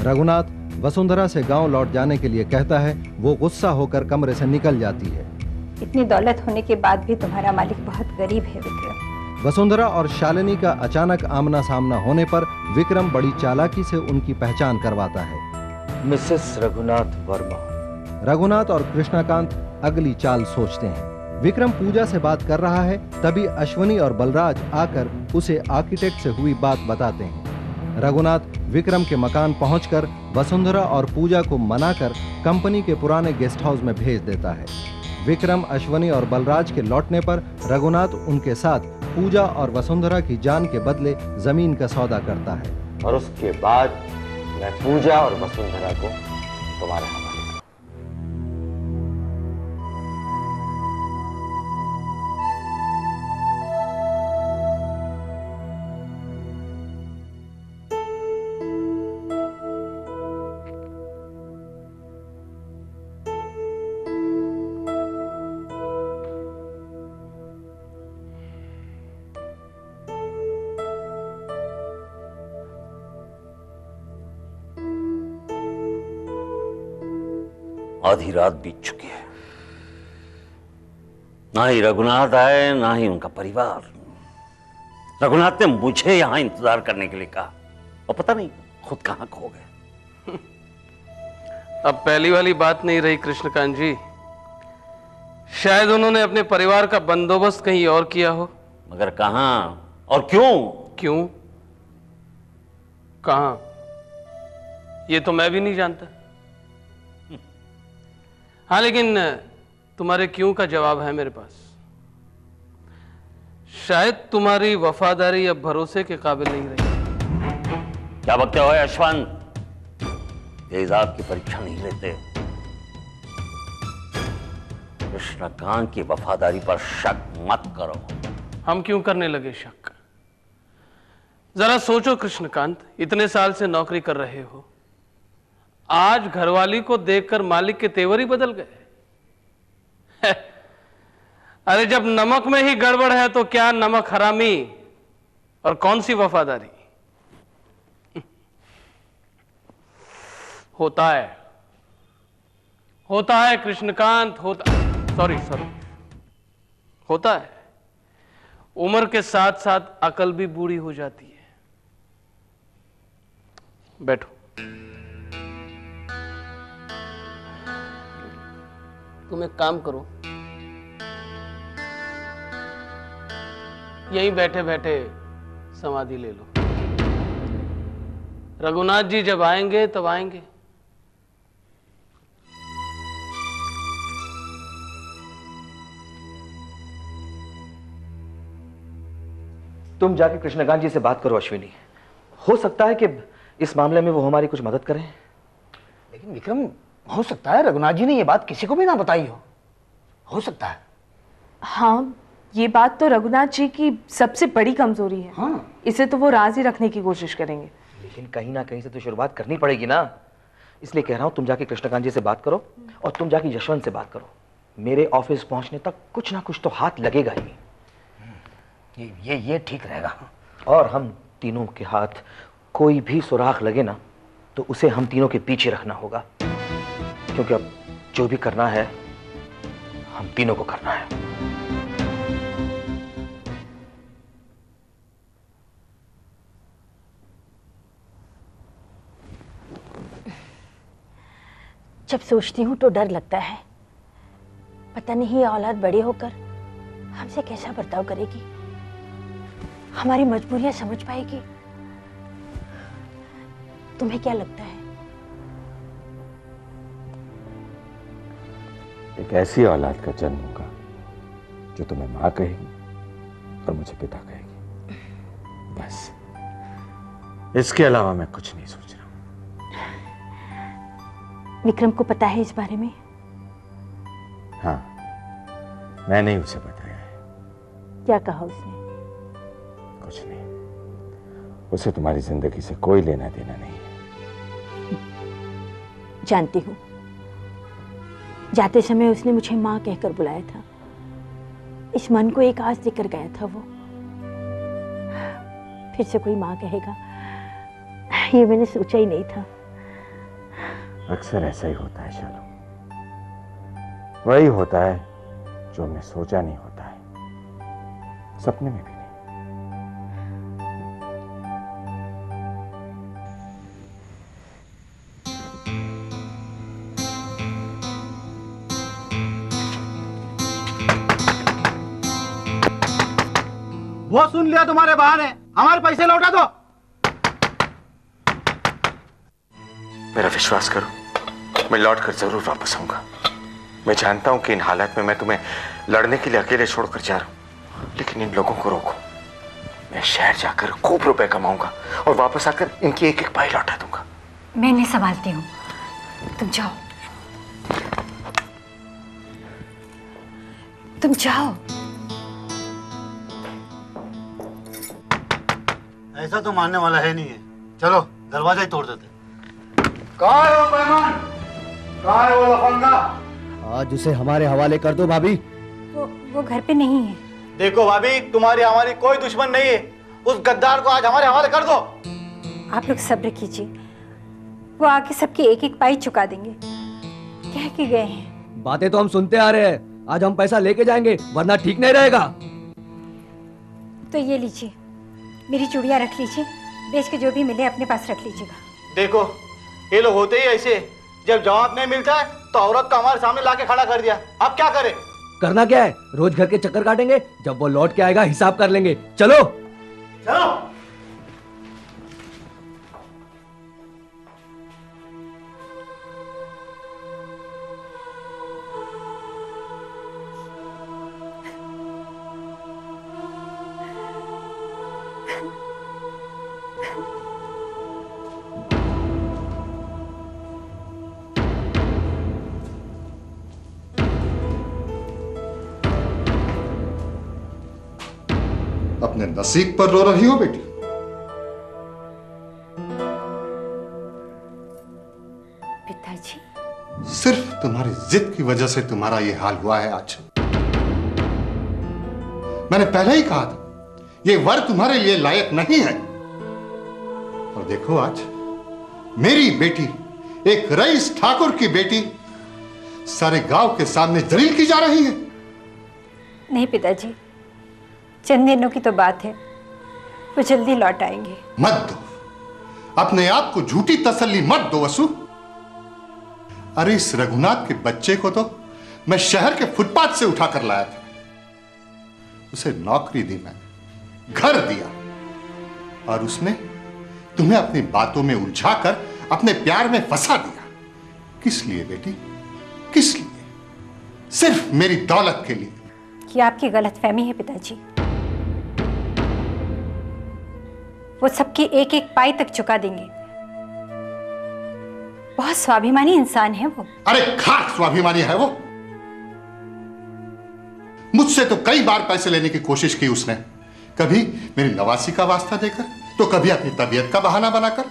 रघुनाथ वसुंधरा से गांव लौट जाने के लिए कहता है। वो गुस्सा होकर कमरे से निकल जाती है। इतनी दौलत होने के बाद भी तुम्हारा मालिक बहुत गरीब है विक्रम। वसुंधरा और शालिनी का अचानक आमना सामना होने पर विक्रम बड़ी चालाकी से उनकी पहचान करवाता है। मिसेस रघुनाथ वर्मा। रघुनाथ और कृष्णकांत अगली चाल सोचते हैं। विक्रम पूजा से बात कर रहा है, तभी अश्वनी और बलराज आकर उसे आर्किटेक्ट से हुई बात बताते हैं। रघुनाथ विक्रम के मकान पहुंचकर वसुंधरा और पूजा को मनाकर कंपनी के पुराने गेस्ट हाउस में भेज देता है। विक्रम, अश्वनी और बलराज के लौटने पर रघुनाथ उनके साथ पूजा और वसुंधरा की जान के बदले जमीन का सौदा करता है। और उसके बाद मैं पूजा और वसुंधरा को तुम्हारे हवाले। आधी रात बीत चुकी है। ना ही रघुनाथ आए, ना ही उनका परिवार। रघुनाथ ने मुझे यहां इंतजार करने के लिए कहा और पता नहीं खुद कहां खो गए। अब पहली वाली बात नहीं रही कृष्णकांत जी। शायद उन्होंने अपने परिवार का बंदोबस्त कहीं और किया हो। मगर कहां और क्यों? क्यों? कहां? ये तो मैं भी नहीं जानता। हाँ, लेकिन तुम्हारे क्यों का जवाब है मेरे पास। शायद तुम्हारी वफादारी अब भरोसे के काबिल नहीं रही। क्या बकते हो यशवंत? तेजाब की परीक्षा नहीं लेते। कृष्णकांत की वफादारी पर शक मत करो। हम क्यों करने लगे शक? जरा सोचो कृष्णकांत, इतने साल से नौकरी कर रहे हो, आज घरवाली को देखकर मालिक के तेवर ही बदल गए। अरे जब नमक में ही गड़बड़ है तो क्या नमक हरामी और कौन सी वफादारी। होता है कृष्णकांत, सॉरी होता है। उम्र के साथ साथ अकल भी बूढ़ी हो जाती है। बैठो। तुम एक काम करो, यहीं बैठे बैठे समाधि ले लो। रघुनाथ जी जब आएंगे तब आएंगे। तुम जाके कृष्णकांत जी से बात करो अश्विनी। हो सकता है कि इस मामले में वो हमारी कुछ मदद करें। लेकिन विक्रम, हो सकता है रघुनाथ जी ने ये बात किसी को भी ना बताई हो सकता है। हाँ, ये बात तो रघुनाथ जी की सबसे बड़ी कमजोरी है। हाँ। इसे तो वो राज ही रखने की कोशिश करेंगे। लेकिन कहीं ना कहीं से तो शुरुआत करनी पड़ेगी ना। इसलिए कह रहा हूं तुम जाके कृष्णकांत जी से बात करो और तुम जाके यशवंत से बात करो। मेरे ऑफिस पहुंचने तक कुछ ना कुछ तो हाथ लगेगा ही। ये ठीक रहेगा। और हम तीनों के हाथ कोई भी सुराख लगे ना तो उसे हम तीनों के पीछे रखना होगा, क्योंकि अब जो भी करना है हम तीनों को करना है। जब सोचती हूँ तो डर लगता है, पता नहीं ये औलाद बड़े होकर हमसे कैसा बर्ताव करेगी, हमारी मजबूरियां समझ पाएगी। तुम्हें क्या लगता है? एक ऐसी औलाद का जन्म होगा जो तुम्हें मां कहेगी और मुझे पिता कहेगी, बस। इसके अलावा मैं कुछ नहीं सोच रहा हूं। विक्रम को पता है इस बारे में? हाँ, मैंने ही उसे बताया है। क्या कहा उसने? कुछ नहीं, उसे तुम्हारी जिंदगी से कोई लेना देना नहीं है। जानती हूँ, जाते समय उसने मुझे माँ कहकर बुलाया था। इस मन को एक आस देकर गया था वो। फिर से कोई माँ कहेगा, ये मैंने सोचा ही नहीं था। अक्सर ऐसा ही होता है शालू, वही होता है जो हमने सोचा नहीं होता है, सपने में भी नहीं। वो सुन लिया तुम्हारे बहाने, हमारे पैसे लौटा दो। मेरा विश्वास करो, मैं लौट कर जरूर वापस आऊंगा। मैं जानता हूं कि इन हालात में मैं तुम्हें लड़ने के लिए अकेले छोड़कर जा रहा हूं, लेकिन इन लोगों को रोको। मैं शहर जाकर खूब रुपए कमाऊंगा और वापस आकर इनकी एक एक पाई लौटा दूंगा। मैं इन्हें संभालती हूँ, तुम जाओ, तुम जाओ। ऐसा तो मानने वाला है नहीं है। चलो दरवाजा ही तोड़ देते। कहाँ है वो बेईमान? कहाँ है वो लफंगा? आज उसे हमारे हवाले कर दो भाभी। वो घर पे नहीं है। देखो भाभी, तुम्हारी हमारी कोई दुश्मन नहीं है। उस गद्दार को आज हमारे हवाले कर दो। आप लोग सब्र कीजिए, वो आके सबकी एक एक पाई चुका देंगे, कह के गए हैं। बातें तो हम सुनते आ रहे हैं, आज हम पैसा लेके जाएंगे वरना ठीक नहीं रहेगा। तो ये लीजिए, मेरी चूड़ियां रख लीजिए, बेच के जो भी मिले अपने पास रख लीजिएगा। देखो ये लोग होते ही ऐसे, जब जवाब नहीं मिलता है तो औरत को हमारे सामने लाके खड़ा कर दिया। अब क्या करें? करना क्या है, रोज घर के चक्कर काटेंगे, जब वो लौट के आएगा हिसाब कर लेंगे। चलो चलो। अपने नसीब पर रो रही हो बेटी? पिताजी, सिर्फ तुम्हारी जिद की वजह से तुम्हारा ये हाल हुआ है आज। मैंने पहले ही कहा था ये वर तुम्हारे लिए लायक नहीं है। और देखो आज मेरी बेटी, एक रईस ठाकुर की बेटी, सारे गांव के सामने जलील की जा रही है। नहीं पिताजी, चंद दिनों की तो बात है, वो जल्दी लौट आएंगे। मत दो, अपने आप को झूठी तसल्ली मत दो वसु। अरे इस रघुनाथ के बच्चे को तो मैं शहर के फुटपाथ से उठाकर लाया था। उसे नौकरी दी मैंने, घर दिया, और उसने तुम्हें अपनी बातों में उलझाकर अपने प्यार में फंसा दिया। किस लिए बेटी, किस लिए? सिर्फ मेरी दौलत के लिए। ये आपकी गलतफहमी है पिताजी, वो सबकी एक एक पाई तक चुका देंगे। बहुत स्वाभिमानी इंसान है वो। अरे खाक स्वाभिमानी है वो। मुझसे तो कई बार पैसे लेने की कोशिश की उसने, कभी मेरी नवासी का वास्ता देकर, तो कभी अपनी तबीयत का बहाना बनाकर,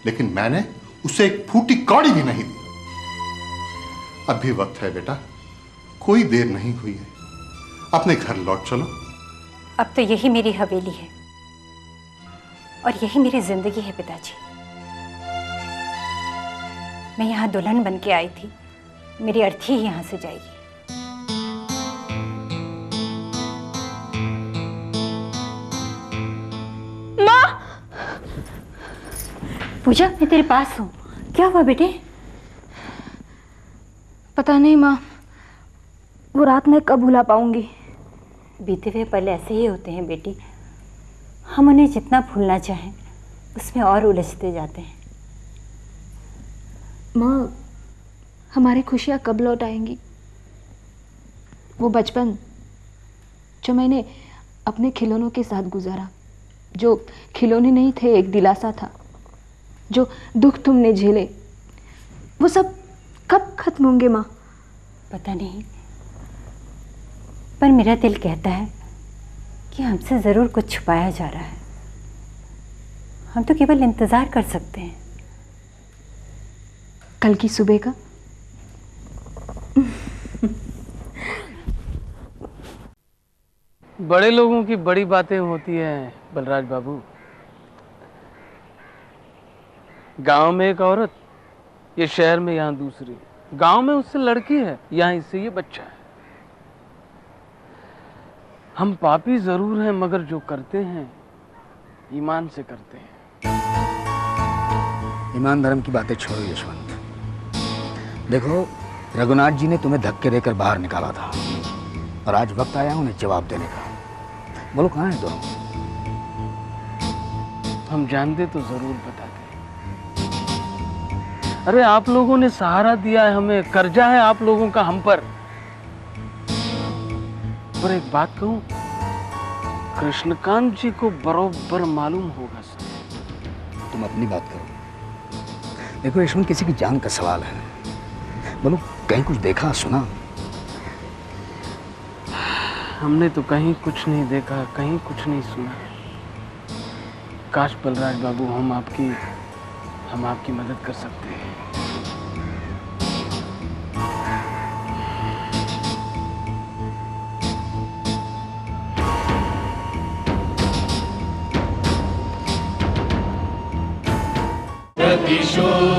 लेकिन मैंने उसे एक फूटी कौड़ी भी नहीं दी। अब भी वक्त है बेटा, कोई देर नहीं हुई है, अपने घर लौट चलो। अब तो यही मेरी हवेली है और यही मेरी जिंदगी है पिताजी। मैं यहाँ दुल्हन बन के आई थी, मेरी अर्थी ही यहाँ से जाएगी। माँ! पूजा, मैं तेरे पास हूँ। क्या हुआ बेटे? पता नहीं माँ, वो रात मैं कब भुला पाऊंगी। बीते हुए पल ऐसे ही होते हैं बेटी, हम उन्हें जितना भूलना चाहें उसमें और उलझते जाते हैं। माँ, हमारी खुशियाँ कब लौट आएंगी? वो बचपन जो मैंने अपने खिलौनों के साथ गुजारा, जो खिलौने नहीं थे, एक दिलासा था, जो दुख तुमने झेले, वो सब कब खत्म होंगे माँ? पता नहीं, पर मेरा दिल कहता है कि हमसे ज़रूर कुछ छुपाया जा रहा है। हम तो केवल इंतज़ार कर सकते हैं। कल की सुबह का? बड़े लोगों की बड़ी बातें होती हैं बलराज बाबू। गांव में एक औरत ये शहर में यहाँ दूसरी, गांव में उससे लड़की है, यहाँ इससे ये बच्चा है। हम पापी जरूर हैं, मगर जो करते हैं ईमान से करते हैं। ईमान धर्म की बातें छोड़ो यशवंत। देखो, रघुनाथ जी ने तुम्हें धक्के देकर बाहर निकाला था और आज वक्त आया उन्हें जवाब देने का। बोलो कहाँ है दोनों? हम जानते तो जरूर बताते। अरे आप लोगों ने सहारा दिया है हमें, कर्जा है आप लोगों का हम पर एक बात कहूं, कृष्णकांत जी को बरोबर मालूम होगा सर। तुम अपनी बात करो। देखो यशवंत, किसी की जान का सवाल है। बोलो, कहीं कुछ देखा सुना? हमने तो कहीं कुछ नहीं देखा, कहीं कुछ नहीं सुना। काश बलराज बाबू हम आपकी मदद कर सकते हैं। प्रतिशोध